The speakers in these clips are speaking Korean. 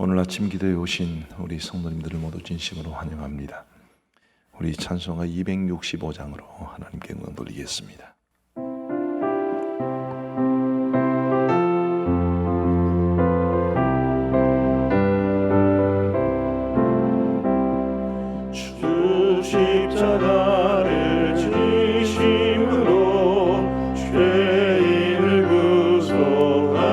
오늘 아침 기도에 오신 우리 성도님들을 모두 진심으로 환영합니다. 우리 찬송가 265장으로 하나님께 영광 돌리겠습니다. 주 십자가를 지심으로 죄인을 구속하셨으니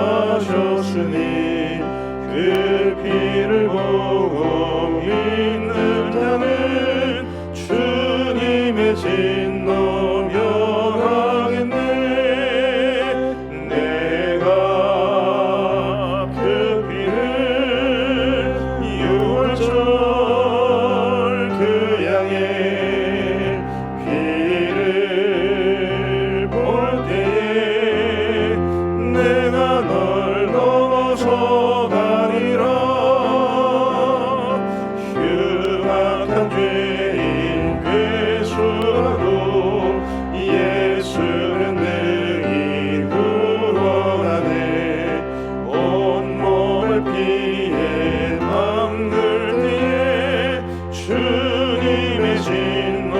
그 피를 보고 믿는 자는 주님의 진노 면하겠네. 내가 그 피를 유월절 그 양의 피를 볼 때에 내가 널 넘어서 가리라. 흉악한 죄인 괴수라도 예수는 능히 구원하네. 온몸을 피해 막을 때에 주님의 진노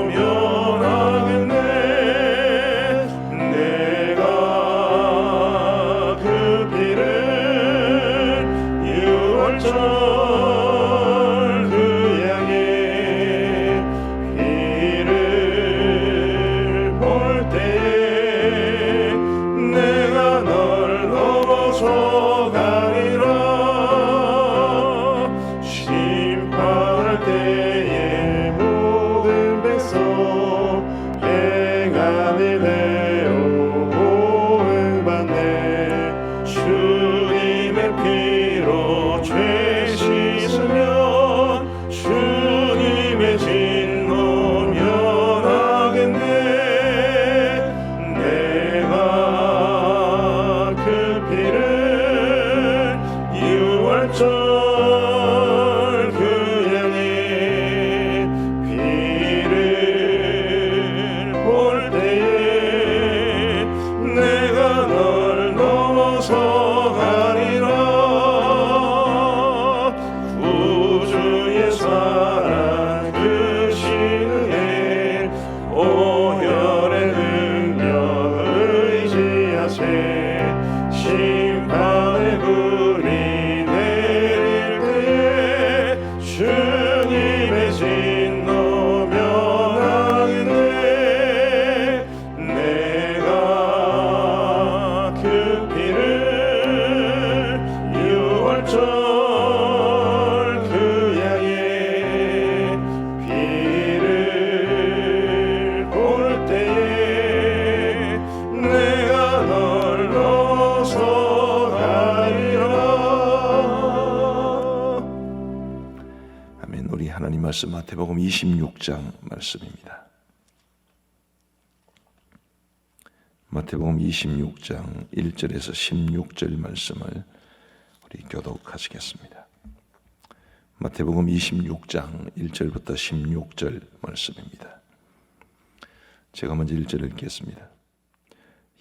면하겠네. 내가 그 피를 유월절 그 양의 피를 볼 때에 내가 널 넘어서 가리라. 심판할 때에 모든 백성 행함이 되어 보응받네. 주님의 피로 죄 씻으면 주님의 진노 면하겠네. 내가 그 피를 유월절 그 양의 피를 볼 때에 내가 널 넘어서 가리라. 구주의 사랑 그 신의 오혈의 능력 의지하세. 심판의 불이 내릴 때에 주님의 진노 면하겠네. 내가 그 피를 유월절 그 양의 피를 볼 때에 내가 널 넘어서 가리라. 아멘. 우리 하나님 말씀 마태복음 26장 말씀입니다. 마태복음 26장 1절에서 16절 말씀을 우리 교독하시겠습니다. 마태복음 26장 1절부터 16절 말씀입니다. 제가 먼저 1절 읽겠습니다.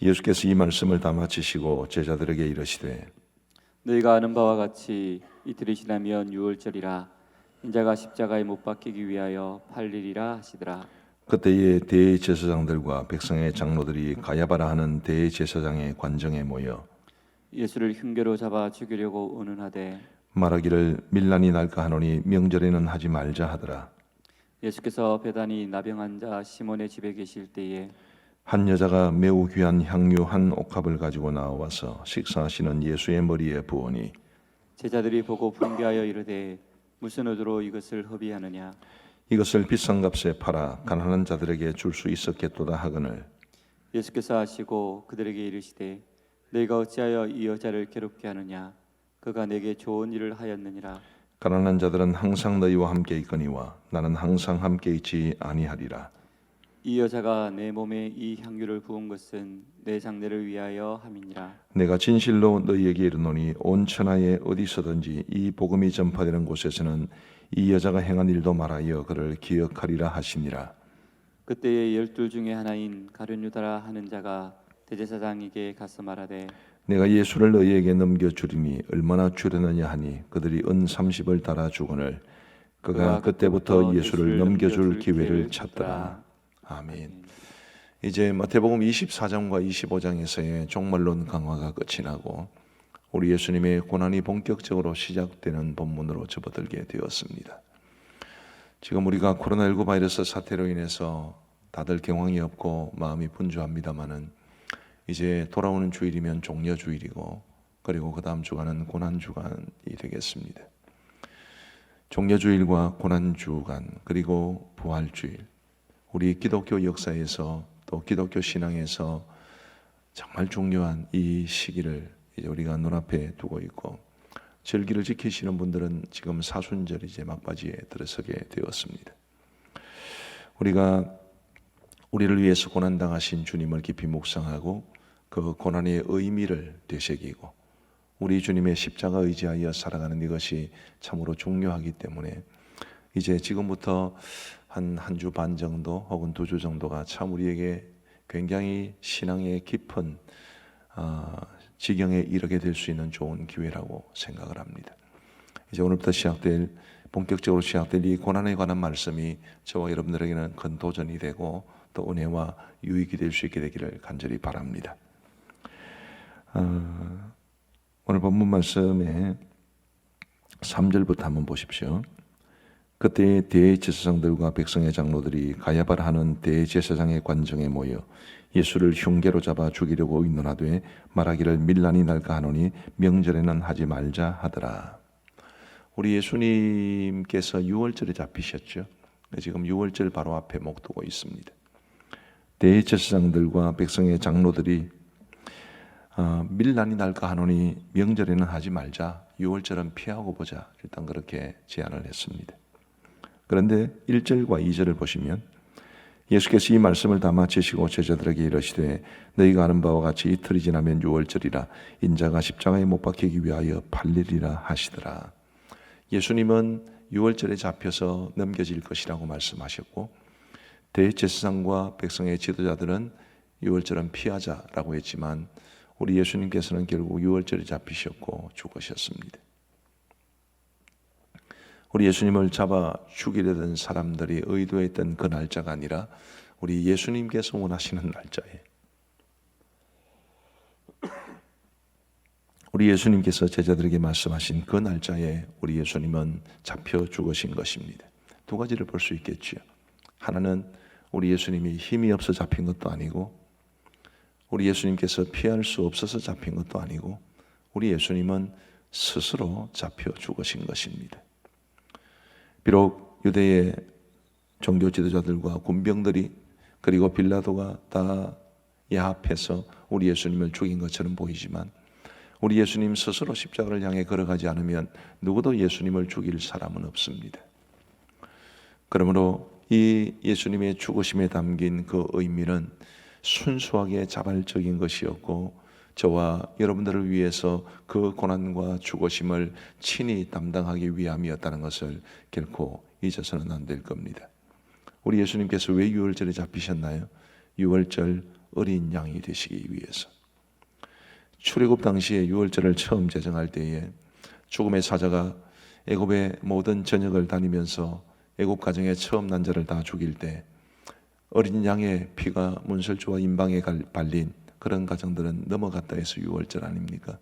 예수께서 이 말씀을 다 마치시고 제자들에게 이르시되 너희가 아는 바와 같이 이틀이 지나면 유월절이라 인자가 십자가에 못 박히기 위하여 팔리리라 하시더라. 그때에 대제사장들과 백성의 장로들이 가야바라 하는 대제사장의 관정에 모여 예수를 흉계로 잡아 죽이려고 의논하되 말하기를 밀란이 날까 하노니 명절에는 하지 말자 하더라. 예수께서 베다니 나병 자 시몬의 집에 계실 때에 한 여자가 매우 귀한 향유 한 옥합을 가지고 나와서 식사하시는 예수의 머리에 부으니 제자들이 보고 분개하여 이르되 무슨 의도로 이것을 허비하느냐. 이것을 비싼 값에 팔아 가난한 자들에게 줄 수 있었겠도다 하거늘 예수께서 하시고 그들에게 이르시되 너희가 어찌하여 이 여자를 괴롭게 하느냐. 그가 내게 좋은 일을 하였느니라. 가난한 자들은 항상 너희와 함께 있거니와 나는 항상 함께 있지 아니하리라. 이 여자가 내 몸에 이 향유를 부은 것은 내 장례를 위하여 함이니라. 내가 진실로 너희에게 이르노니 온 천하에 어디서든지 이 복음이 전파되는 곳에서는 이 여자가 행한 일도 말하여 그를 기억하리라 하시니라. 그때에 12 중에 하나인 가룟 유다라 하는 자가 대제사장에게 가서 말하되 내가 예수를 너희에게 넘겨주리니 얼마나 주려느냐 하니 그들이 은 30을 달아 주거늘 그가 그때부터 예수를 넘겨줄 기회를 찾더라. 아멘. 이제 마태복음 24장과 25장에서의 종말론 강화가 끝이 나고 우리 예수님의 고난이 본격적으로 시작되는 본문으로 접어들게 되었습니다. 지금 우리가 코로나19 바이러스 사태로 인해서 다들 경황이 없고 마음이 분주합니다마는 이제 돌아오는 주일이면 종려주일이고 그리고 그 다음 주간은 고난주간이 되겠습니다. 종려주일과 고난주간 그리고 부활주일, 우리 기독교 역사에서 또 기독교 신앙에서 정말 중요한 이 시기를 이제 우리가 눈앞에 두고 있고 절기를 지키시는 분들은 지금 사순절 이제 막바지에 들어서게 되었습니다. 우리가 우리를 위해서 고난당하신 주님을 깊이 묵상하고 그 고난의 의미를 되새기고 우리 주님의 십자가 의지하여 살아가는 이것이 참으로 중요하기 때문에 이제 지금부터 한 주 반 정도 혹은 2주 정도가 참 우리에게 굉장히 신앙의 깊은 지경에 이르게 될 수 있는 좋은 기회라고 생각을 합니다. 이제 오늘부터 본격적으로 시작될 이 고난에 관한 말씀이 저와 여러분들에게는 큰 도전이 되고 또 은혜와 유익이 될 수 있게 되기를 간절히 바랍니다. 오늘 본문 말씀에 3절부터 한번 보십시오. 그때 대제사장들과 백성의 장로들이 가야바라 하는 대제사장의 관정에 모여 예수를 흉계로 잡아 죽이려고 의논하되 말하기를 밀란이 날까 하노니 명절에는 하지 말자 하더라. 우리 예수님께서 6월절에 잡히셨죠. 지금 6월절 바로 앞에 목 두고 있습니다. 대제사장들과 백성의 장로들이 밀란이 날까 하노니 명절에는 하지 말자, 6월절은 피하고 보자, 일단 그렇게 제안을 했습니다. 그런데 1절과 2절을 보시면 예수께서 이 말씀을 다 마치시고 제자들에게 이르시되 너희가 아는 바와 같이 이틀이 지나면 6월절이라 인자가 십자가에 못 박히기 위하여 팔리리라 하시더라. 예수님은 6월절에 잡혀서 넘겨질 것이라고 말씀하셨고 대제사장과 백성의 지도자들은 6월절은 피하자라고 했지만 우리 예수님께서는 결국 6월절에 잡히셨고 죽으셨습니다. 우리 예수님을 잡아 죽이려던 사람들이 의도했던 그 날짜가 아니라 우리 예수님께서 원하시는 날짜에 우리 예수님께서 제자들에게 말씀하신 그 날짜에 우리 예수님은 잡혀 죽으신 것입니다. 두 가지를 볼 수 있겠죠. 하나는 우리 예수님이 힘이 없어 잡힌 것도 아니고 우리 예수님께서 피할 수 없어서 잡힌 것도 아니고 우리 예수님은 스스로 잡혀 죽으신 것입니다. 비록 유대의 종교 지도자들과 군병들이 그리고 빌라도가 다 야합해서 우리 예수님을 죽인 것처럼 보이지만 우리 예수님 스스로 십자가를 향해 걸어가지 않으면 누구도 예수님을 죽일 사람은 없습니다. 그러므로 이 예수님의 죽으심에 담긴 그 의미는 순수하게 자발적인 것이었고 저와 여러분들을 위해서 그 고난과 죽으심을 친히 담당하기 위함이었다는 것을 결코 잊어서는 안 될 겁니다. 우리 예수님께서 왜 6월절에 잡히셨나요? 6월절 어린 양이 되시기 위해서. 출애굽 당시에 6월절을 처음 제정할 때에 죽음의 사자가 애굽의 모든 전역을 다니면서 애굽 가정의 처음 난 자를 다 죽일 때 어린 양의 피가 문설주와 임방에 발린 그런 가정들은 넘어갔다 해서 6월절 아닙니까?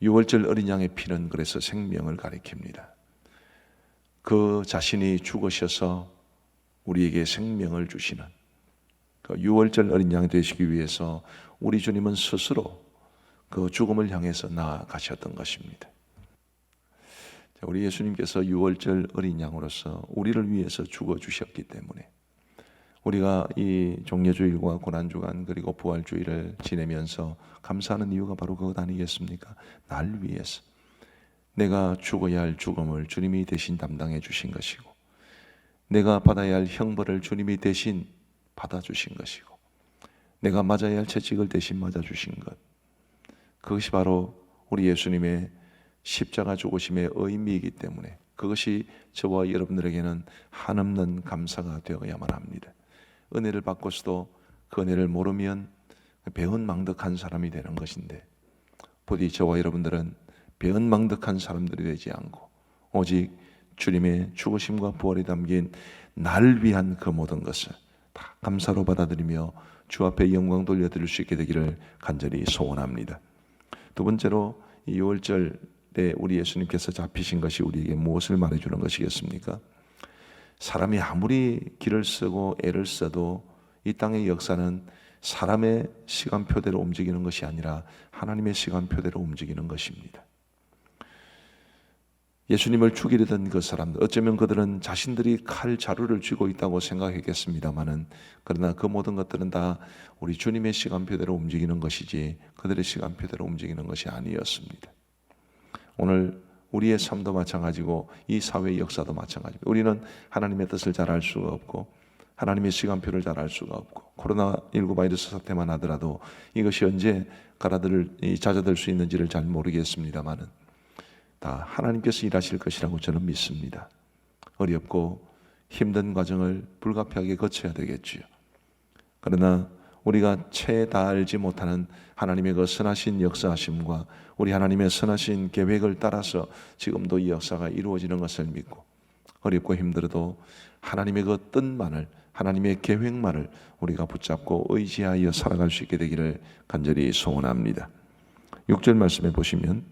6월절 어린 양의 피는 그래서 생명을 가리킵니다. 그 자신이 죽으셔서 우리에게 생명을 주시는 그 6월절 어린 양이 되시기 위해서 우리 주님은 스스로 그 죽음을 향해서 나아가셨던 것입니다. 우리 예수님께서 6월절 어린 양으로서 우리를 위해서 죽어주셨기 때문에 우리가 이 종려주일과 고난주간 그리고 부활주일을 지내면서 감사하는 이유가 바로 그것 아니겠습니까? 날 위해서 내가 죽어야 할 죽음을 주님이 대신 담당해 주신 것이고 내가 받아야 할 형벌을 주님이 대신 받아주신 것이고 내가 맞아야 할 채찍을 대신 맞아주신 것, 그것이 바로 우리 예수님의 십자가 죽으심의 의미이기 때문에 그것이 저와 여러분들에게는 한없는 감사가 되어야만 합니다. 은혜를 받고서도 그 은혜를 모르면 배은망덕한 사람이 되는 것인데 부디 저와 여러분들은 배은망덕한 사람들이 되지 않고 오직 주님의 죽으심과 부활이 담긴 나를 위한 그 모든 것을 다 감사로 받아들이며 주 앞에 영광 돌려드릴 수 있게 되기를 간절히 소원합니다. 두 번째로 이 6월절 때 우리 예수님께서 잡히신 것이 우리에게 무엇을 말해주는 것이겠습니까? 사람이 아무리 길을 쓰고 애를 써도 이 땅의 역사는 사람의 시간표대로 움직이는 것이 아니라 하나님의 시간표대로 움직이는 것입니다. 예수님을 죽이려던 그 사람들, 어쩌면 그들은 자신들이 칼 자루를 쥐고 있다고 생각했겠습니다마는, 그러나 그 모든 것들은 다 우리 주님의 시간표대로 움직이는 것이지 그들의 시간표대로 움직이는 것이 아니었습니다. 오늘 우리의 삶도 마찬가지고 이 사회의 역사도 마찬가지입니다. 우리는 하나님의 뜻을 잘 알 수가 없고 하나님의 시간표를 잘 알 수가 없고 코로나19 바이러스 사태만 하더라도 이것이 언제 잦아들 수 있는지를 잘 모르겠습니다마는 다 하나님께서 일하실 것이라고 저는 믿습니다. 어렵고 힘든 과정을 불가피하게 거쳐야 되겠지요. 그러나 우리가 채 다 알지 못하는 하나님의 그 선하신 역사하심과 우리 하나님의 선하신 계획을 따라서 지금도 이 역사가 이루어지는 것을 믿고 어렵고 힘들어도 하나님의 그 뜻만을, 하나님의 계획만을 우리가 붙잡고 의지하여 살아갈 수 있게 되기를 간절히 소원합니다. 6절 말씀에 보시면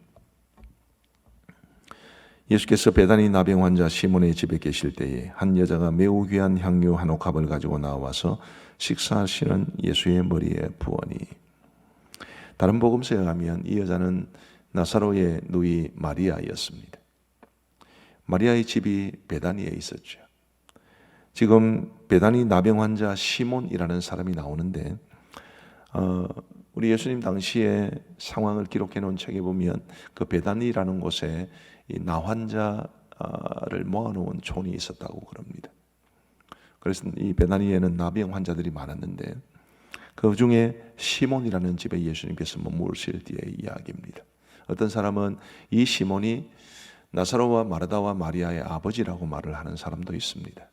예수께서 베다니 나병 환자 시몬의 집에 계실 때에 한 여자가 매우 귀한 향유 한 옥합을 가지고 나와서 식사하시는 예수의 머리에 부으니. 다른 복음서에 의하면 이 여자는 나사로의 누이 마리아였습니다. 마리아의 집이 베다니에 있었죠. 지금 베다니 나병 환자 시몬이라는 사람이 나오는데 우리 예수님 당시의 상황을 기록해 놓은 책에 보면 그 베다니라는 곳에 이 나환자를 모아놓은 촌이 있었다고 그럽니다. 그래서 이 베다니에는 나병 환자들이 많았는데 그 중에 시몬이라는 집에 예수님께서 머무르실 때의 이야기입니다. 어떤 사람은 이 시몬이 나사로와 마르다와 마리아의 아버지라고 말을 하는 사람도 있습니다.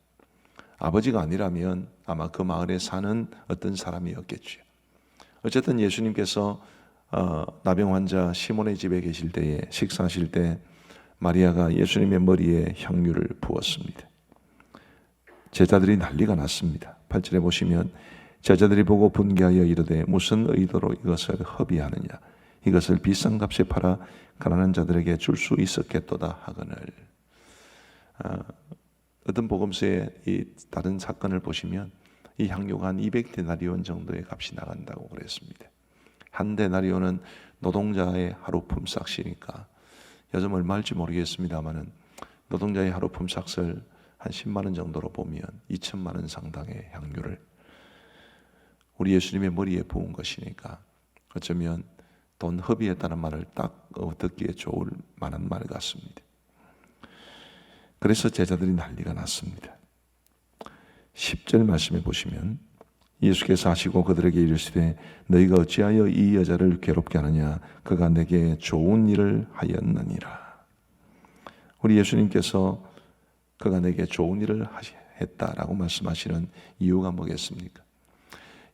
아버지가 아니라면 아마 그 마을에 사는 어떤 사람이었겠죠. 어쨌든 예수님께서 나병 환자 시몬의 집에 계실 때에 식사하실 때 마리아가 예수님의 머리에 향유를 부었습니다. 제자들이 난리가 났습니다. 8절에 보시면 제자들이 보고 분개하여 이르되 무슨 의도로 이것을 허비하느냐, 이것을 비싼 값에 팔아 가난한 자들에게 줄 수 있었겠도다 하거늘. 어떤 복음서에 이 다른 사건을 보시면 이 향유가 한 200데나리온 정도의 값이 나간다고 그랬습니다. 한 데나리온은 노동자의 하루 품삯이니까 요즘 얼마일지 모르겠습니다만은 노동자의 하루 품삯을 한 10만 원 정도로 보면 2천만 원 상당의 향유를 우리 예수님의 머리에 부은 것이니까 어쩌면 돈 허비했다는 말을 딱 듣기에 좋을 만한 말 같습니다. 그래서 제자들이 난리가 났습니다. 10절 말씀에 보시면 예수께서 하시고 그들에게 이르시되 너희가 어찌하여 이 여자를 괴롭게 하느냐, 그가 내게 좋은 일을 하였느니라. 우리 예수님께서 그가 내게 좋은 일을 했다라고 말씀하시는 이유가 뭐겠습니까?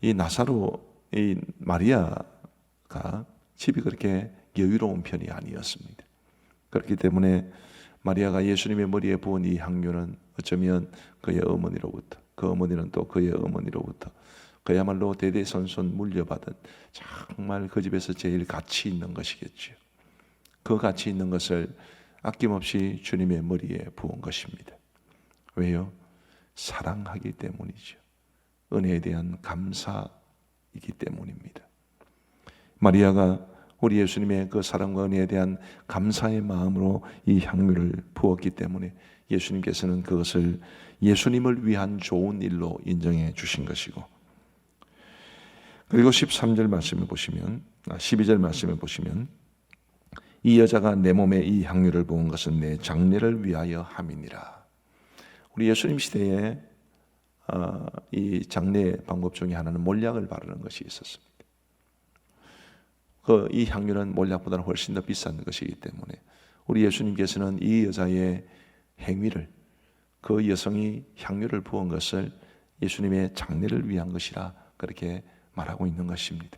이 나사로, 이 마리아가 집이 그렇게 여유로운 편이 아니었습니다. 그렇기 때문에 마리아가 예수님의 머리에 부은 이 향유는 어쩌면 그의 어머니로부터, 그 어머니는 또 그의 어머니로부터 그야말로 대대손손 물려받은 정말 그 집에서 제일 가치 있는 것이겠죠. 그 가치 있는 것을 아낌없이 주님의 머리에 부은 것입니다. 왜요? 사랑하기 때문이죠. 은혜에 대한 감사이기 때문입니다. 마리아가 우리 예수님의 그 사랑과 은혜에 대한 감사의 마음으로 이 향유를 부었기 때문에 예수님께서는 그것을 예수님을 위한 좋은 일로 인정해 주신 것이고, 그리고 13절 말씀에 보시면 12절 말씀에 보시면 이 여자가 내 몸에 이 향유를 부은 것은 내 장례를 위하여 함이니라. 우리 예수님 시대에 이 장례 방법 중에 하나는 몰약을 바르는 것이 있었습니다. 이 향유는 몰약보다는 훨씬 더 비싼 것이기 때문에 우리 예수님께서는 이 여자의 행위를, 그 여성이 향유를 부은 것을 예수님의 장례를 위한 것이라 그렇게 말하고 있는 것입니다.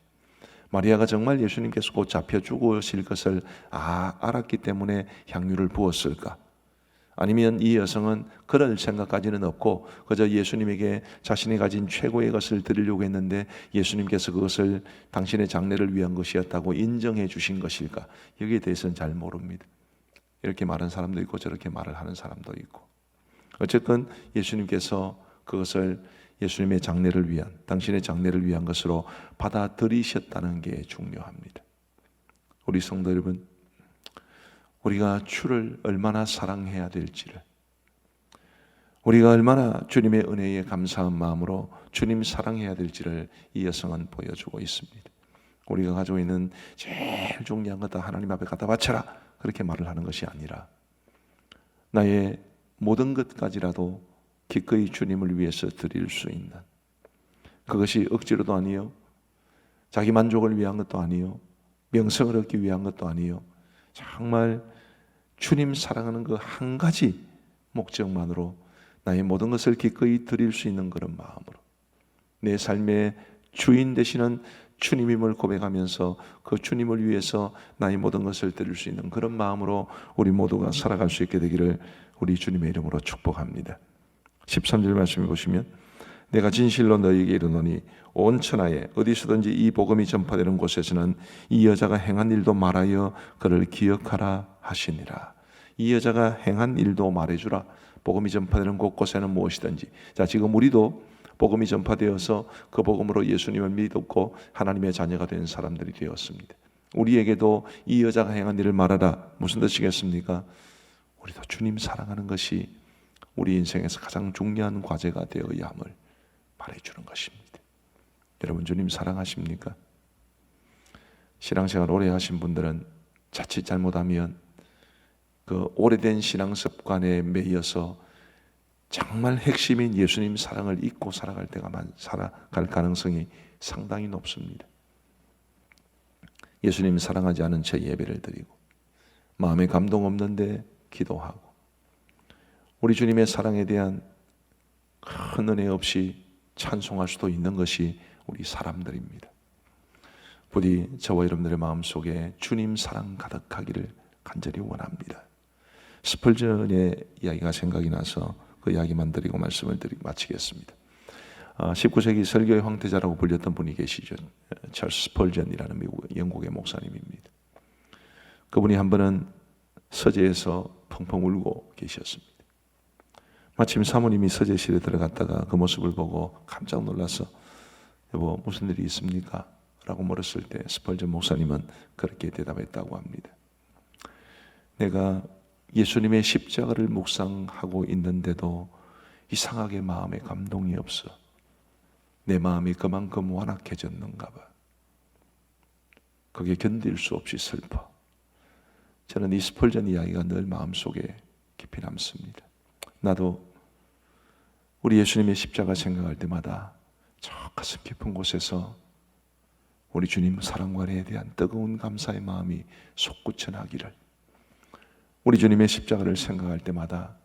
마리아가 정말 예수님께서 곧 잡혀 죽으실 것을 알았기 때문에 향유를 부었을까? 아니면 이 여성은 그럴 생각까지는 없고 그저 예수님에게 자신이 가진 최고의 것을 드리려고 했는데 예수님께서 그것을 당신의 장례를 위한 것이었다고 인정해 주신 것일까? 여기에 대해서는 잘 모릅니다. 이렇게 말하는 사람도 있고 저렇게 말을 하는 사람도 있고, 어쨌든 예수님께서 그것을 예수님의 장례를 위한, 당신의 장례를 위한 것으로 받아들이셨다는 게 중요합니다. 우리 성도 여러분, 우리가 주를 얼마나 사랑해야 될지를, 우리가 얼마나 주님의 은혜에 감사한 마음으로 주님 사랑해야 될지를 이 여성은 보여주고 있습니다. 우리가 가지고 있는 제일 중요한 것 다 하나님 앞에 갖다 바쳐라, 그렇게 말을 하는 것이 아니라 나의 모든 것까지라도 기꺼이 주님을 위해서 드릴 수 있는, 그것이 억지로도 아니요, 자기 만족을 위한 것도 아니요, 명성을 얻기 위한 것도 아니요, 정말 주님 사랑하는 그 한 가지 목적만으로 나의 모든 것을 기꺼이 드릴 수 있는 그런 마음으로 내 삶의 주인 되시는 주님임을 고백하면서 그 주님을 위해서 나의 모든 것을 드릴 수 있는 그런 마음으로 우리 모두가 살아갈 수 있게 되기를 우리 주님의 이름으로 축복합니다. 13절 말씀을 보시면 내가 진실로 너희에게 이르노니 온 천하에 어디서든지 이 복음이 전파되는 곳에서는 이 여자가 행한 일도 말하여 그를 기억하라 하시니라. 이 여자가 행한 일도 말해주라. 복음이 전파되는 곳곳에는 무엇이든지. 자, 지금 우리도 복음이 전파되어서 그 복음으로 예수님을 믿었고 하나님의 자녀가 된 사람들이 되었습니다. 우리에게도 이 여자가 행한 일을 말하라. 무슨 뜻이겠습니까? 우리도 주님 사랑하는 것이 우리 인생에서 가장 중요한 과제가 되어야 함을 말해주는 것입니다. 여러분, 주님 사랑하십니까? 신앙생활 오래 하신 분들은 자칫 잘못하면 그 오래된 신앙 습관에 매여서 정말 핵심인 예수님 사랑을 잊고 살아갈 가능성이 상당히 높습니다. 예수님 사랑하지 않은 채 예배를 드리고 마음에 감동 없는데 기도하고 우리 주님의 사랑에 대한 큰 은혜 없이 찬송할 수도 있는 것이 우리 사람들입니다. 부디 저와 여러분들의 마음속에 주님 사랑 가득하기를 간절히 원합니다. 스펄전의 이야기가 생각이 나서 그 이야기만 드리고 말씀을 마치겠습니다. 19세기 설교의 황태자라고 불렸던 분이 계시죠. 찰스 스펄전이라는 영국의 목사님입니다. 그분이 한 번은 서재에서 펑펑 울고 계셨습니다. 마침 사모님이 서재실에 들어갔다가 그 모습을 보고 깜짝 놀라서 여보 무슨 일이 있습니까? 라고 물었을 때 스펄전 목사님은 그렇게 대답했다고 합니다. 내가 예수님의 십자가를 묵상하고 있는데도 이상하게 마음에 감동이 없어. 내 마음이 그만큼 완악해졌는가 봐. 그게 견딜 수 없이 슬퍼. 저는 이 스펄전 이야기가 늘 마음속에 깊이 남습니다. 나도 우리 예수님의 십자가 생각할 때마다 저 가슴 깊은 곳에서 우리 주님 사랑과 은혜에 대한 뜨거운 감사의 마음이 솟구쳐나기를, 우리 주님의 십자가를 생각할 때마다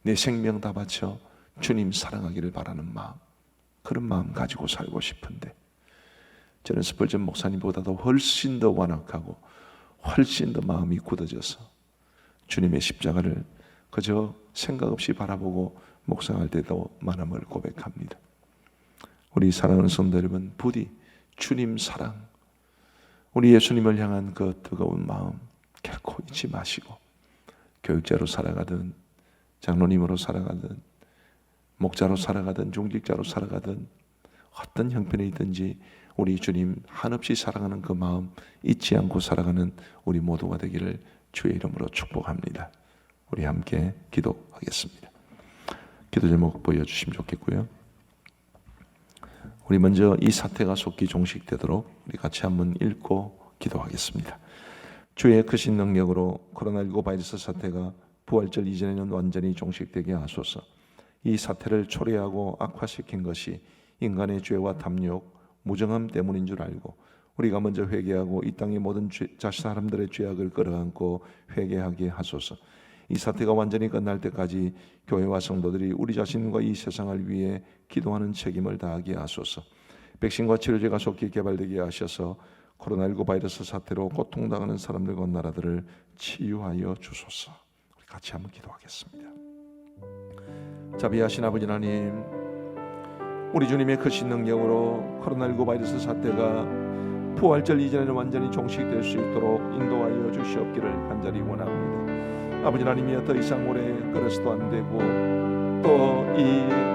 내 생명 다 바쳐 주님 사랑하기를 바라는 마음, 그런 마음 가지고 살고 싶은데 저는 스펄전 목사님보다도 훨씬 더 완악하고 훨씬 더 마음이 굳어져서 주님의 십자가를 그저 생각 없이 바라보고 묵상할 때도 많음을 고백합니다. 우리 사랑하는 성도 여러분, 부디 주님 사랑, 우리 예수님을 향한 그 뜨거운 마음 결코 잊지 마시고 교육자로 살아가든 장로님으로 살아가든 목자로 살아가든 중직자로 살아가든 어떤 형편에 있든지 우리 주님 한없이 사랑하는 그 마음 잊지 않고 살아가는 우리 모두가 되기를 주의 이름으로 축복합니다. 우리 함께 기도하겠습니다. 기도 제목 보여주시면 좋겠고요. 우리 먼저 이 사태가 속히 종식되도록 우리 같이 한번 읽고 기도하겠습니다. 주의 크신 능력으로 코로나19 바이러스 사태가 부활절 이전에는 완전히 종식되게 하소서. 이 사태를 초래하고 악화시킨 것이 인간의 죄와 탐욕, 무정함 때문인 줄 알고 우리가 먼저 회개하고 이 땅의 모든 사람들의 죄악을 끌어안고 회개하게 하소서. 이 사태가 완전히 끝날 때까지 교회와 성도들이 우리 자신과 이 세상을 위해 기도하는 책임을 다하게 하소서. 백신과 치료제가 속히 개발되게 하셔서 코로나19 바이러스 사태로 고통당하는 사람들과 나라들을 치유하여 주소서. 우리 같이 한번 기도하겠습니다. 자비하신 아버지 하나님, 우리 주님의 크신 능력으로 코로나19 바이러스 사태가 부활절 이전에는 완전히 종식될 수 있도록 인도하여 주시옵기를 간절히 원합니다. 아버지 하나님이여, 더 이상 오래 끌어서도 안 되고 또 이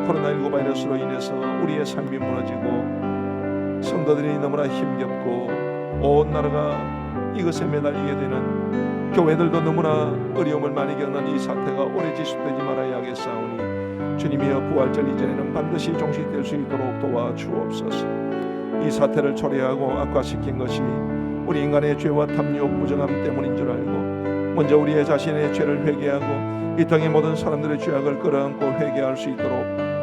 코로나19 바이러스로 인해서 우리의 삶이 무너지고 성도들이 너무나 힘겹고 온 나라가 이것에 매달리게 되는, 교회들도 너무나 어려움을 많이 겪는 이 사태가 오래 지속되지 말아야 하겠사오니 주님이여, 부활절 이전에는 반드시 종식될 수 있도록 도와주옵소서. 이 사태를 초래하고 악화시킨 것이 우리 인간의 죄와 탐욕, 무정함 때문인 줄 알고 먼저 우리의 자신의 죄를 회개하고 이 땅의 모든 사람들의 죄악을 끌어안고 회개할 수 있도록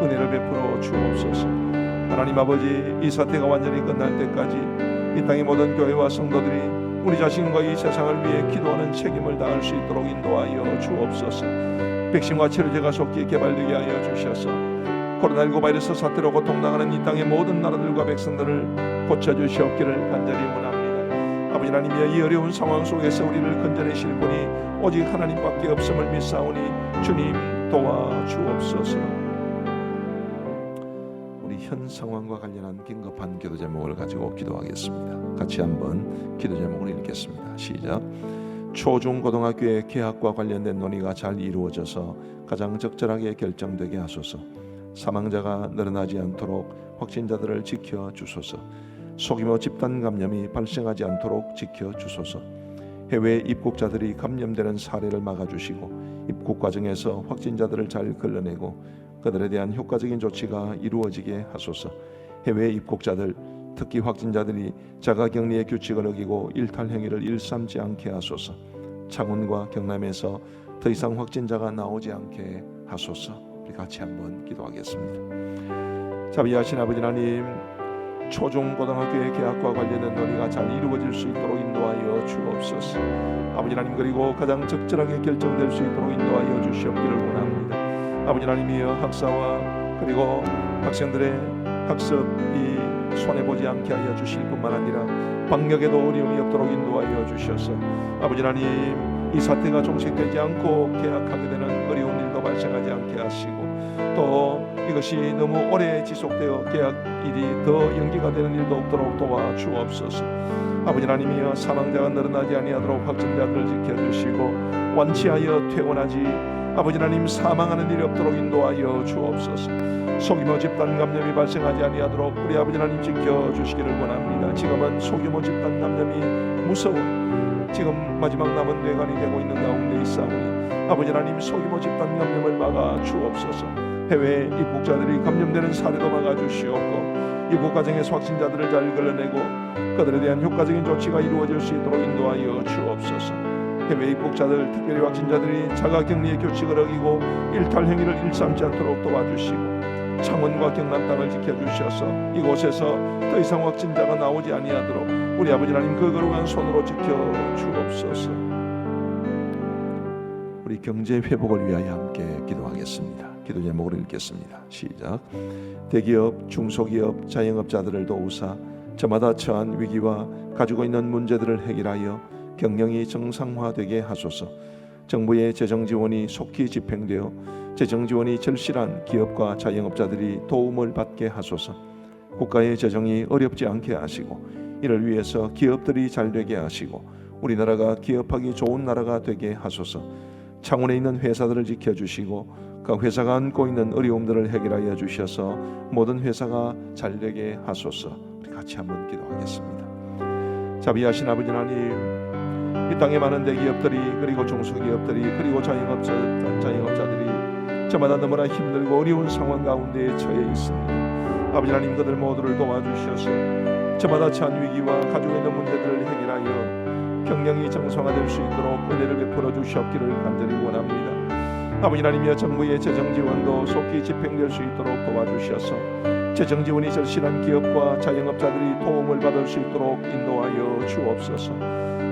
은혜를 베풀어 주옵소서. 하나님 아버지, 이 사태가 완전히 끝날 때까지 이 땅의 모든 교회와 성도들이 우리 자신과 이 세상을 위해 기도하는 책임을 다할 수 있도록 인도하여 주옵소서. 백신과 치료제가 속히 개발되게 하여 주셔서 코로나19 바이러스 사태로 고통당하는 이 땅의 모든 나라들과 백성들을 고쳐주시옵기를 간절히 원합니다. 아버지 하나님이여, 이 어려운 상황 속에서 우리를 건져내실 분이 오직 하나님밖에 없음을 믿사오니 주님 도와주옵소서. 우리 현 상황과 관련한 긴급한 기도 제목을 가지고 기도하겠습니다. 같이 한번 기도 제목을 읽겠습니다. 시작. 초중고등학교의 개학과 관련된 논의가 잘 이루어져서 가장 적절하게 결정되게 하소서. 사망자가 늘어나지 않도록 확진자들을 지켜주소서. 소규모 집단 감염이 발생하지 않도록 지켜주소서. 해외 입국자들이 감염되는 사례를 막아주시고 입국 과정에서 확진자들을 잘 걸러내고 그들에 대한 효과적인 조치가 이루어지게 하소서. 해외 입국자들, 특히 확진자들이 자가격리의 규칙을 어기고 일탈 행위를 일삼지 않게 하소서. 창원과 경남에서 더 이상 확진자가 나오지 않게 하소서. 우리 같이 한번 기도하겠습니다. 자비하신 아버지 하나님, 초중고등학교의 개학과 관련된 논의가 잘 이루어질 수 있도록 인도하여 주옵소서. 아버지 하나님, 그리고 가장 적절하게 결정될 수 있도록 인도하여 주시옵기를 원합니다. 아버지 하나님이여, 학사와 그리고 학생들의 학습이 손해보지 않게 하여 주실 뿐만 아니라 방역에도 어려움이 없도록 인도하여 주셔서 아버지 하나님, 이 사태가 종식되지 않고 개학하게 되는 어려운 일도 발생하지 않게 하시고 또 이것이 너무 오래 지속되어 개학일이 더 연기가 되는 일도 없도록 도와주옵소서. 아버지 하나님이여, 사망자가 늘어나지 아니하도록 확진자들을 지켜주시고 완치하여 퇴원하지 아버지 하나님 사망하는 일이 없도록 인도하여 주옵소서. 소규모 집단 감염이 발생하지 아니하도록 우리 아버지 하나님 지켜주시기를 원합니다. 지금은 소규모 집단 감염이 무서워 지금 마지막 남은 뇌관이 되고 있는 가운데 있사오니 아버지 하나님, 소규모 집단 감염을 막아 주옵소서. 해외 입국자들이 감염되는 사례도 막아 주시옵고 입국 과정에서 확진자들을 잘 걸러내고 그들에 대한 효과적인 조치가 이루어질 수 있도록 인도하여 주옵소서. 해외 입국자들, 특별히 확진자들이 자가격리의 규칙을 어기고 일탈 행위를 일삼지 않도록 도와주시고 창원과 경남 땅을 지켜주셔서 이곳에서 더 이상 확진자가 나오지 아니하도록 우리 아버지 하나님 그 거룩한 손으로 지켜주옵소서. 우리 경제 회복을 위하여 함께 기도하겠습니다. 기도 제목을 읽겠습니다. 시작. 대기업, 중소기업, 자영업자들을 도우사 저마다 처한 위기와 가지고 있는 문제들을 해결하여 경영이 정상화되게 하소서. 정부의 재정 지원이 속히 집행되어 재정 지원이 절실한 기업과 자영업자들이 도움을 받게 하소서. 국가의 재정이 어렵지 않게 하시고 이를 위해서 기업들이 잘 되게 하시고 우리나라가 기업하기 좋은 나라가 되게 하소서. 창원에 있는 회사들을 지켜주시고 그 회사가 안고 있는 어려움들을 해결하여 주셔서 모든 회사가 잘 되게 하소서. 우리 같이 한번 기도하겠습니다. 자비하신 아버지 하나님, 이 땅에 많은 대기업들이 그리고 중소기업들이 그리고 자영업자들이 저마다 너무나 힘들고 어려운 상황 가운데 처해 있습니다. 아버지 하나님, 그들 모두를 도와주셔서 저마다 처한 위기와 가지고 있는 문제들을 해결하여 경영이 정상화될 수 있도록 은혜를 베풀어 주시옵기를 간절히 원합니다. 아버지 하나님이여, 정부의 재정 지원도 속히 집행될 수 있도록 도와주셔서 재정 지원이 절실한 기업과 자영업자들이 도움을 받을 수 있도록 인도하여 주옵소서.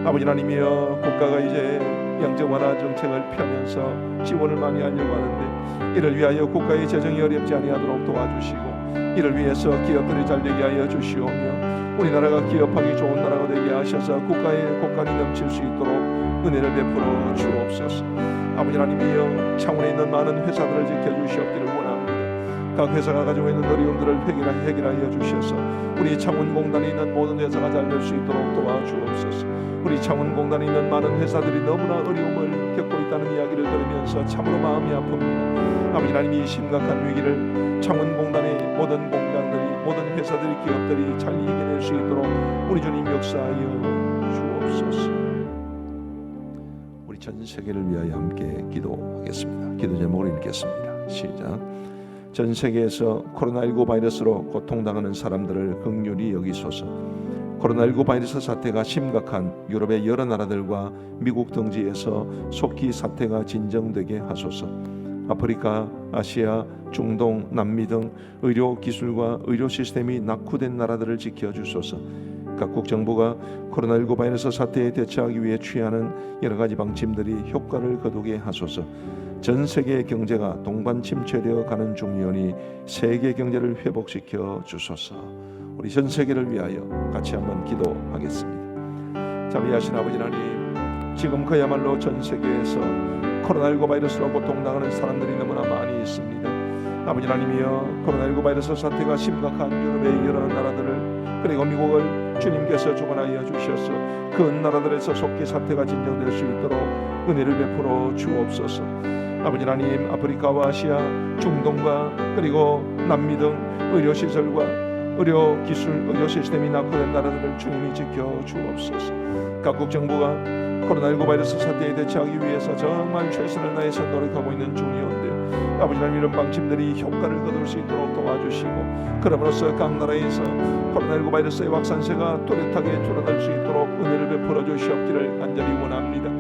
아버지 하나님이여, 국가가 이제 양적 완화 정책을 펴면서 지원을 많이 하려고 하는데 이를 위하여 국가의 재정이 어렵지 아니하도록 도와주시고 이를 위해서 기업들이 잘 되게 하여 주시오며 우리나라가 기업하기 좋은 나라가 되게 하셔서 국가의 곳간이 넘칠 수 있도록 은혜를 베풀어 주옵소서. 아버지 하나님이여, 창원에 있는 많은 회사들을 지켜주시옵기를 원합니다. 각 회사가 가지고 있는 어려움들을 해결하여 주셔서 우리 창원공단에 있는 모든 회사가 잘 될 수 있도록 도와주옵소서. 우리 창원공단에 있는 많은 회사들이 너무나 어려움을 겪고 있다는 이야기를 들으면서 참으로 마음이 아픕니다. 아버지 하나님, 이 심각한 위기를 창원공단의 모든 공장들이, 모든 회사들이, 기업들이 잘 이겨낼 수 있도록 우리 주님 역사하여 주옵소서. 우리 전 세계를 위하여 함께 기도하겠습니다. 기도 제목을 읽겠습니다. 시작. 전 세계에서 코로나19 바이러스로 고통당하는 사람들을 긍휼히 여기소서. 코로나19 바이러스 사태가 심각한 유럽의 여러 나라들과 미국 등지에서 속히 사태가 진정되게 하소서. 아프리카, 아시아, 중동, 남미 등 의료 기술과 의료 시스템이 낙후된 나라들을 지켜주소서. 각국 정부가 코로나19 바이러스 사태에 대처하기 위해 취하는 여러 가지 방침들이 효과를 거두게 하소서. 전 세계의 경제가 동반 침체되어 가는 중이오니 세계 경제를 회복시켜 주소서. 우리 전 세계를 위하여 같이 한번 기도하겠습니다. 자비하신 아버지 하나님, 지금 그야말로 전 세계에서 코로나19 바이러스로 고통당하는 사람들이 너무나 많이 있습니다. 아버지 하나님이여, 코로나19 바이러스 사태가 심각한 유럽의 여러 나라들을, 그리고 미국을 주님께서 주관하여 주셔서 그 나라들에서 속히 사태가 진정될 수 있도록 은혜를 베풀어 주옵소서. 아버지 하나님, 아프리카와 아시아, 중동과 그리고 남미 등 의료시설과 의료기술, 의료 시스템이 낙후된 나라들을 주님이 지켜 주옵소서. 각국 정부가 코로나19 바이러스 사태에 대처하기 위해서 정말 최선을 다해서 노력하고 있는 중이온데, 아버지 하나님, 이런 방침들이 효과를 거둘 수 있도록 도와주시고, 그럼으로써 각 나라에서 코로나19 바이러스의 확산세가 뚜렷하게 줄어들 수 있도록 은혜를 베풀어 주시옵기를 간절히 원합니다.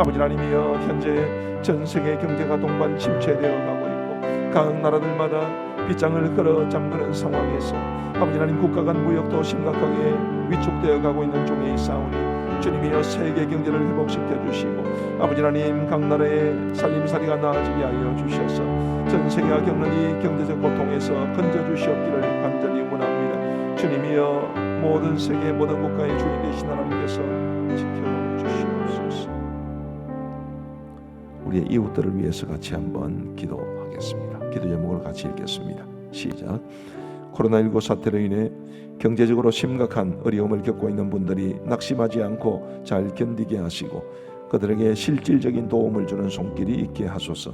아버지 하나님이여, 현재 전 세계 경제가 동반 침체되어 가고 있고 각 나라들마다 빗장을 걸어 잠그는 상황에서 아버지 하나님, 국가 간 무역도 심각하게 위축되어 가고 있는 중에 있사오니 주님이여, 세계 경제를 회복시켜 주시고 아버지 하나님, 각 나라의 살림살이가 나아지게 하여 주셔서 전 세계가 겪는 이 경제적 고통에서 건져 주시옵기를 간절히 원합니다. 주님이여, 모든 세계 모든 국가의 주인 되신 하나님께서 지켜 주시옵소서. 우리의 이웃들을 위해서 같이 한번 기도하겠습니다. 기도 제목을 같이 읽겠습니다. 시작. 코로나19 사태로 인해 경제적으로 심각한 어려움을 겪고 있는 분들이 낙심하지 않고 잘 견디게 하시고 그들에게 실질적인 도움을 주는 손길이 있게 하소서.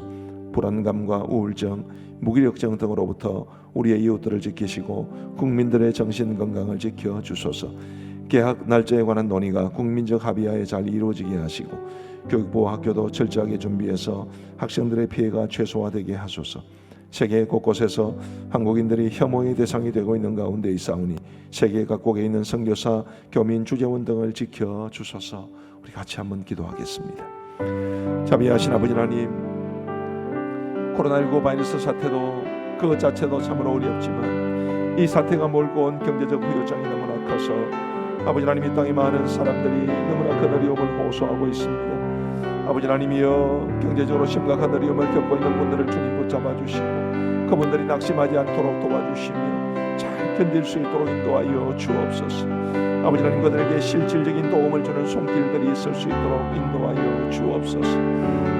불안감과 우울증, 무기력증 등으로부터 우리의 이웃들을 지키시고 국민들의 정신 건강을 지켜 주소서. 개학 날짜에 관한 논의가 국민적 합의하에 잘 이루어지게 하시고 교육부 학교도 철저하게 준비해서 학생들의 피해가 최소화되게 하소서. 세계 곳곳에서 한국인들이 혐오의 대상이 되고 있는 가운데 있사오니 세계 각국에 있는 선교사, 교민, 주재원 등을 지켜 주소서. 우리 같이 한번 기도하겠습니다. 자비하신 아버지 하나님, 코로나19 바이러스 사태도 그 자체도 참으로 어렵지만 이 사태가 몰고 온 경제적 후유증이 너무나 커서 아버지 하나님, 이 땅에 많은 사람들이 너무나 큰 어려움을 호소하고 있습니다. 아버지 하나님이여, 경제적으로 심각한 어려움을 겪고 있는 분들을 주님 붙잡아 주시고 그분들이 낙심하지 않도록 도와주시며 잘 견딜 수 있도록 인도하여 주옵소서. 아버지 하나님, 그들에게 실질적인 도움을 주는 손길들이 있을 수 있도록 인도하여 주옵소서.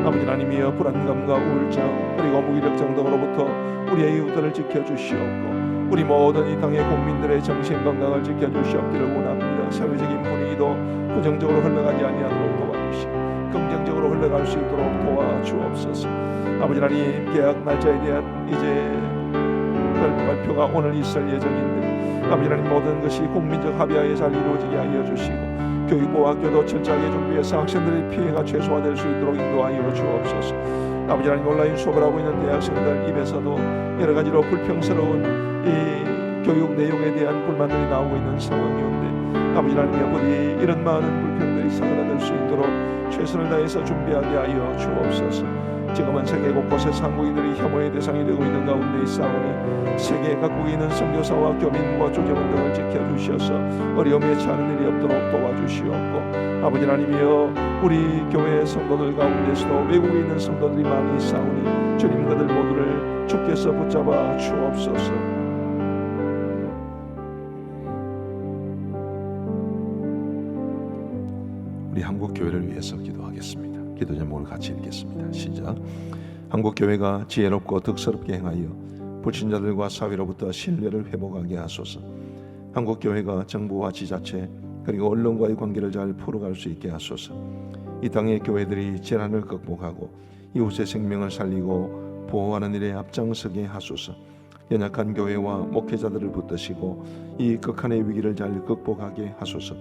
아버지 하나님이여, 불안감과 우울증 그리고 무기력증 등으로부터 우리의 이웃들을 지켜주시옵고 우리 모든 이 땅의 국민들의 정신 건강을 지켜주시옵기를 원합니다. 사회적인 분위기도 부정적으로 흘러가지 아니하도록 도와주시고 긍정적으로 흘러갈 수 있도록 도와주옵소서. 아버지 하나님, 계약 날짜에 대한 이제 발표가 오늘 있을 예정인데 아버지 하나님, 모든 것이 국민적 합의하에 잘 이루어지게 하여 주시고 교육부 학교도 철저하게 준비해서 학생들의 피해가 최소화될 수 있도록 인도하여 주옵소서. 아버지 하나님, 온라인 수업을 하고 있는 대학생들 입에서도 여러 가지로 불평스러운 이 교육 내용에 대한 불만들이 나오고 있는 상황이온데 아버지 하나님, 부디 이런 많은 불평들이 사그라들 수 있도록 최선을 다해서 준비하게 하여 주옵소서. 지금은 세계 곳곳에서 한국인들이 혐오의 대상이 되고 있는 가운데 있사오니 세계 각국에 있는 선교사와 교민과 주재원 등을 지켜주셔서 어려움에 처하는 일이 없도록 도와주시옵고 아버지 하나님이여, 우리 교회 성도들 가운데서도 외국에 있는 성도들이 많이 있사오니 주님, 그들 모두를 주께서 붙잡아 주옵소서. 우리 한국 교회를 위해서 기도하겠습니다. 기도 제목을 같이 읽겠습니다. 시작. 한국 교회가 지혜롭고 덕스럽게 행하여 불신자들과 사회로부터 신뢰를 회복하게 하소서. 한국 교회가 정부와 지자체 그리고 언론과의 관계를 잘 풀어갈 수 있게 하소서. 이 땅의 교회들이 재난을 극복하고 이웃의 생명을 살리고 보호하는 일에 앞장서게 하소서. 연약한 교회와 목회자들을 붙드시고 이 극한의 위기를 잘 극복하게 하소서.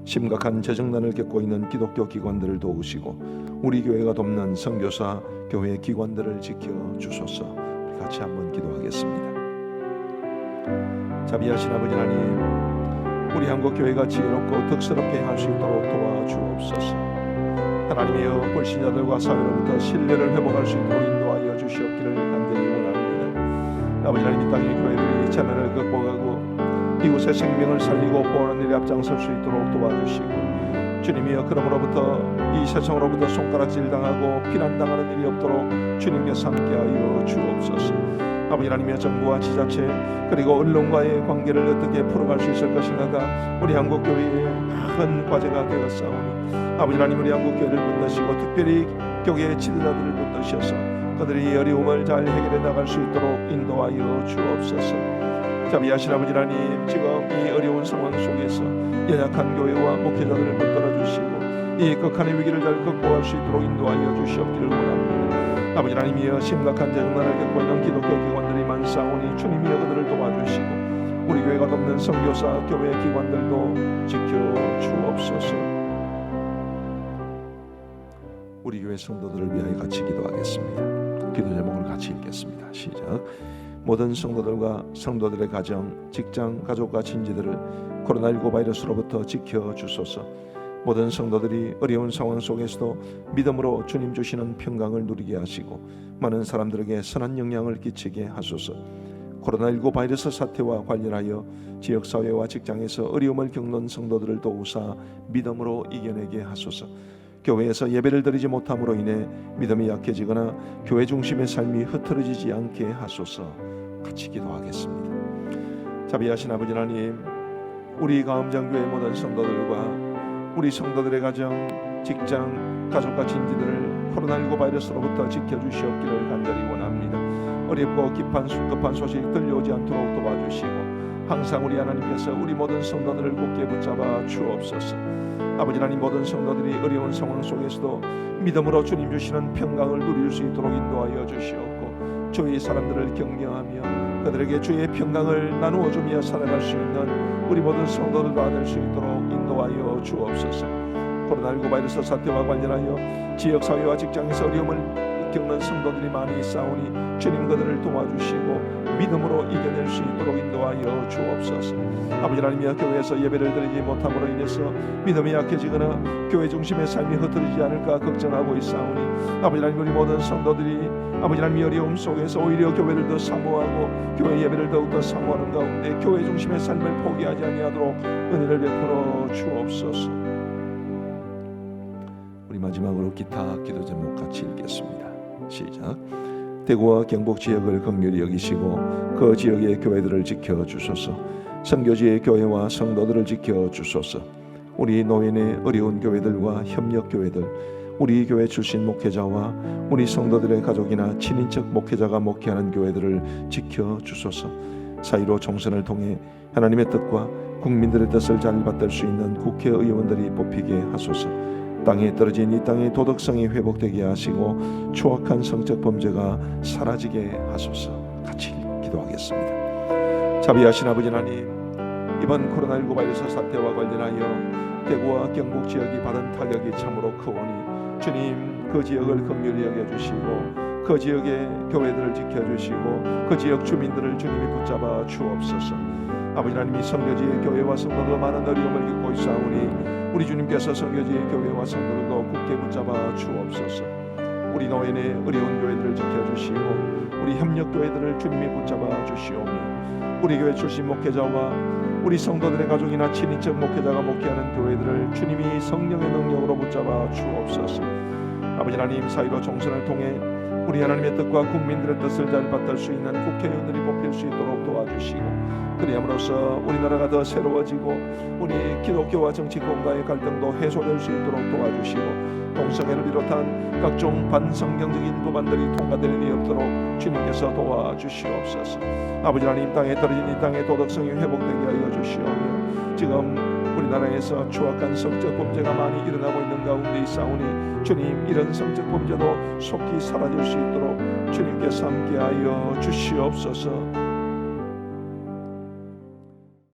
심각한 재정난을 겪고 있는 기독교 기관들을 도우시고 우리 교회가 돕는 선교사 교회 기관들을 지켜 주소서. 우리 같이 한번 기도하겠습니다. 자비하신 아버지 하나님, 우리 한국 교회가 지혜롭고 덕스럽게 할 수 있도록 도와주옵소서. 하나님이여, 불신자들과 사회로부터 신뢰를 회복할 수 있도록 인도하여 주시옵기를 간절히 원합니다. 아버지 하나님, 이 땅의 교회들이 재난을 극복하고 이웃의 생명을 살리고 보호하는 일에 앞장설 수 있도록 도와주시고, 주님이여, 그럼으로부터 이 세상으로부터 손가락질 당하고 비난당하는 일이 없도록 주님께서 함께하여 주옵소서. 아버지 하나님의 정부와 지자체 그리고 언론과의 관계를 어떻게 풀어갈 수 있을 것인가가 우리 한국 교회의 큰 과제가 되었사오니, 아버지 하나님, 우리 한국 교회를 붙드시고 특별히 교회의 지도자들을 붙드셔서 그들이 어려움을 잘 해결해 나갈 수 있도록 인도하여 주옵소서. 자비하신 아버지 하나님, 지금 이 어려운 상황 속에서 연약한 교회와 목회자들을 붙들어 주시고 이 극한의 위기를 잘 극복할 수 있도록 인도하여 주시옵기를 원합니다. 아버지 하나님이여, 심각한 재정난을 겪고 있는 기독교 기관들이 많사오니 주님이여 그들을 도와주시고 우리 교회가 돕는 선교사 교회 기관들도 지켜 주옵소서. 우리 교회 성도들을 위하여 같이 기도하겠습니다. 기도 제목을 같이 읽겠습니다. 시작. 모든 성도들과 성도들의 가정, 직장, 가족과 친지들을 코로나19 바이러스로부터 지켜 주소서. 모든 성도들이 어려운 상황 속에서도 믿음으로 주님 주시는 평강을 누리게 하시고 많은 사람들에게 선한 영향을 끼치게 하소서. 코로나19 바이러스 사태와 관련하여 지역사회와 직장에서 어려움을 겪는 성도들을 도우사 믿음으로 이겨내게 하소서. 교회에서 예배를 드리지 못함으로 인해 믿음이 약해지거나 교회 중심의 삶이 흐트러지지 않게 하소서. 같이 기도하겠습니다. 자비하신 아버지 하나님, 우리 가음정교회 모든 성도들과 우리 성도들의 가정, 직장, 가족과 친지들을 코로나19 바이러스로부터 지켜주시옵기를 간절히 원합니다. 어렵고 급한 소식 들려오지 않도록 도와주시고 항상 우리 하나님께서 우리 모든 성도들을 굳게 붙잡아 주옵소서. 아버지 하나님, 모든 성도들이 어려운 상황 속에서도 믿음으로 주님 주시는 평강을 누릴 수 있도록 인도하여 주시옵고 주의 사람들을 경경하며 그들에게 주의 평강을 나누어 주며 살아갈 수 있는 우리 모든 성도들 다 될 수 있도록 인도하여 주옵소서. 코로나19 바이러스 사태와 관련하여 지역사회와 직장에서 어려움을 겪는 성도들이 많이 있사오니 주님 그들을 도와주시고 믿음으로 이겨낼 수 있도록 인도하여 주옵소서. 아버지 하나님이여, 교회에서 예배를 드리지 못함으로 인해서 믿음이 약해지거나 교회 중심의 삶이 흐트러지지 않을까 걱정하고 있사오니 아버지 하나님, 우리 모든 성도들이 아버지 하나님의 어려움 속에서 오히려 교회를 더 사모하고 교회 예배를 더욱더 사모하는 가운데 교회 중심의 삶을 포기하지 아니하도록 은혜를 베풀어 주옵소서. 우리 마지막으로 기타 기도 제목 같이 읽겠습니다. 시작. 대구와 경북 지역을 긍휼히 여기시고 그 지역의 교회들을 지켜 주소서. 선교지의 교회와 성도들을 지켜 주소서. 우리 노인의 어려운 교회들과 협력 교회들, 우리 교회 출신 목회자와 우리 성도들의 가족이나 친인척 목회자가 목회하는 교회들을 지켜 주소서. 사이로 총선을 통해 하나님의 뜻과 국민들의 뜻을 잘 받들 수 있는 국회의원들이 뽑히게 하소서. 땅에 떨어진 이 땅의 도덕성이 회복되게 하시고 추악한 성적 범죄가 사라지게 하소서. 같이 기도하겠습니다. 자비하신 아버지 하나님, 이번 코로나19 바이러스 사태와 관련하여 대구와 경북 지역이 받은 타격이 참으로 크오니 주님, 그 지역을 긍휼히 여겨주시고 그 지역의 교회들을 지켜주시고 그 지역 주민들을 주님이 붙잡아 주옵소서. 아버지 하나님, 이 선교지의 교회와 성도도 많은 어려움을 겪고 있사오니 우리 주님께서 선교지의 교회와 성도들도 굳게 붙잡아 주옵소서. 우리 노인의 어려운 교회들을 지켜주시고 우리 협력 교회들을 주님이 붙잡아 주시오며 우리 교회 출신 목회자와 우리 성도들의 가족이나 친인척 목회자가 목회하는 교회들을 주님이 성령의 능력으로 붙잡아 주옵소서. 아버지 하나님, 사이로 총선을 통해 우리 하나님의 뜻과 국민들의 뜻을 잘 받들 수 있는 국회의원들이 뽑힐 수 있도록 도와주시고, 그리함으로써 우리나라가 더 새로워지고 우리 기독교와 정치권과의 갈등도 해소될 수 있도록 도와주시고, 동성애를 비롯한 각종 반성경적인 법안들이 통과되는 일이 없도록 주님께서 도와주시옵소서. 아버지 하나님, 땅에 떨어진 이 땅의 도덕성이 회복되게 하여 주시오며, 지금 우리나라에서 추악한 성적 범죄가 많이 일어나고 있는 가운데 있사오니 주님, 이런 성적 범죄도 속히 사라질 수 있도록 주님께서 함께하여 주시옵소서.